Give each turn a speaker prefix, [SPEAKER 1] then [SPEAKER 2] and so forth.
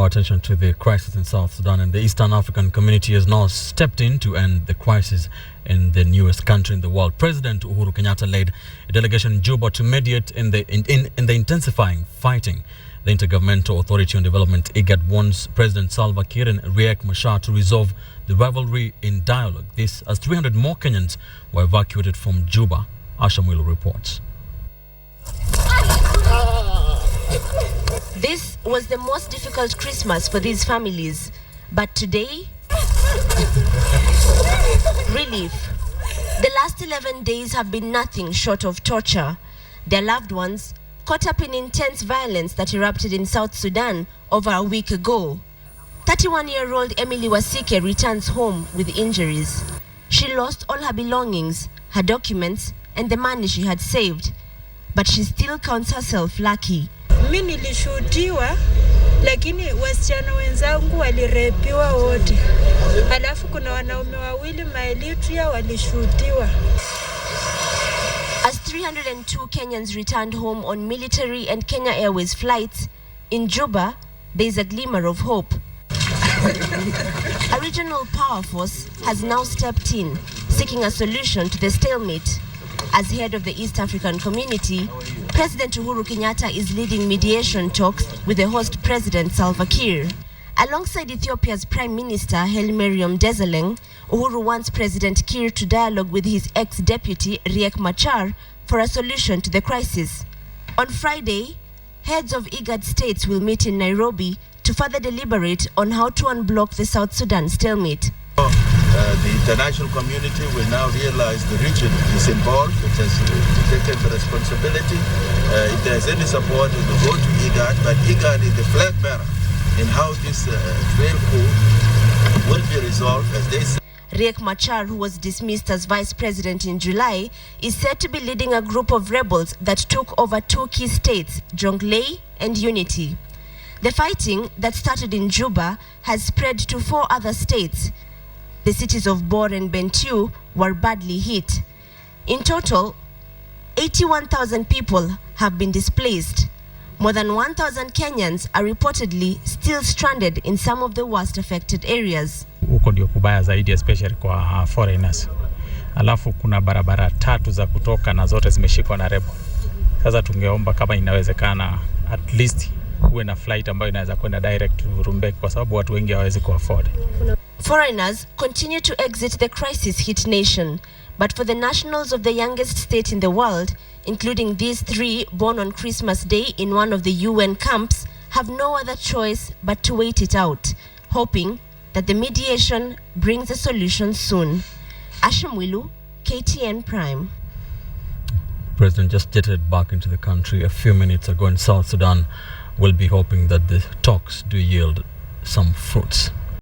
[SPEAKER 1] Our attention to the crisis in South Sudan, and the Eastern African community has now stepped in to end the crisis in the newest country in the world. President Uhuru Kenyatta led a delegation in Juba to mediate in the intensifying fighting. The Intergovernmental Authority on Development, IGAD, wants President Salva Kiir and Riek Machar to resolve the rivalry in dialogue. This as 300 more Kenyans were evacuated from Juba. Ashamwilo reports.
[SPEAKER 2] This was the most difficult Christmas for these families, but today, relief. The last 11 days have been nothing short of torture. Their loved ones caught up in intense violence that erupted in South Sudan over a week ago. 31-year-old Emily Wasike returns home with injuries. She lost all her belongings, her documents, and the money she had saved, but she still counts herself lucky.
[SPEAKER 3] Mimi nilishuhudiwa, lakini wasichana wenzangu walirepiwa wote. Alafu kuna wanaume wawili Maelitria walishuhudiwa.
[SPEAKER 2] As 302 Kenyans returned home on military and Kenya Airways flights, in Juba, there is a glimmer of hope. A regional power force has now stepped in, seeking a solution to the stalemate. As head of the East African community, President Uhuru Kenyatta is leading mediation talks with the host President Salva Kiir. Alongside Ethiopia's Prime Minister Haile Mariam Desalegn, Uhuru wants President Kiir to dialogue with his ex-deputy Riek Machar for a solution to the crisis. On Friday, heads of IGAD states will meet in Nairobi to further deliberate on how to unblock the South Sudan stalemate.
[SPEAKER 4] The international community will now realize the region is involved. It has taken the responsibility. If there's any support, it will go to IGAD, but IGAD is the flag bearer in how this failed coup will be resolved, as they say.
[SPEAKER 2] Riek Machar, who was dismissed as vice president in July, is said to be leading a group of rebels that took over two key states, Jonglei and Unity. The fighting that started in Juba has spread to 4 other states. The cities of Bor and Bentiu were badly hit. In total, 81,000 people have been displaced. More than 1,000 Kenyans are reportedly still stranded in some of the worst affected areas.
[SPEAKER 5] Huko ndio kubaya zaidi, especially kwa foreigners. Alafu kuna barabara 3 za kutoka na zote zimeshikwa na rebel. Sasa tungeomba kama inawezekana at least kuwe na flight ambayo inaweza kwenda direct to Rumbek kwa sababu watu wengi hawawezi kuafford.
[SPEAKER 2] Foreigners continue to exit the crisis-hit nation, but for the nationals of the youngest state in the world, including these 3 born on Christmas Day in one of the UN camps, have no other choice but to wait it out, hoping that the mediation brings a solution soon. Ashamwilo, KTN Prime.
[SPEAKER 1] President just jetted back into the country a few minutes ago in South Sudan. We'll be hoping that the talks do yield some fruits.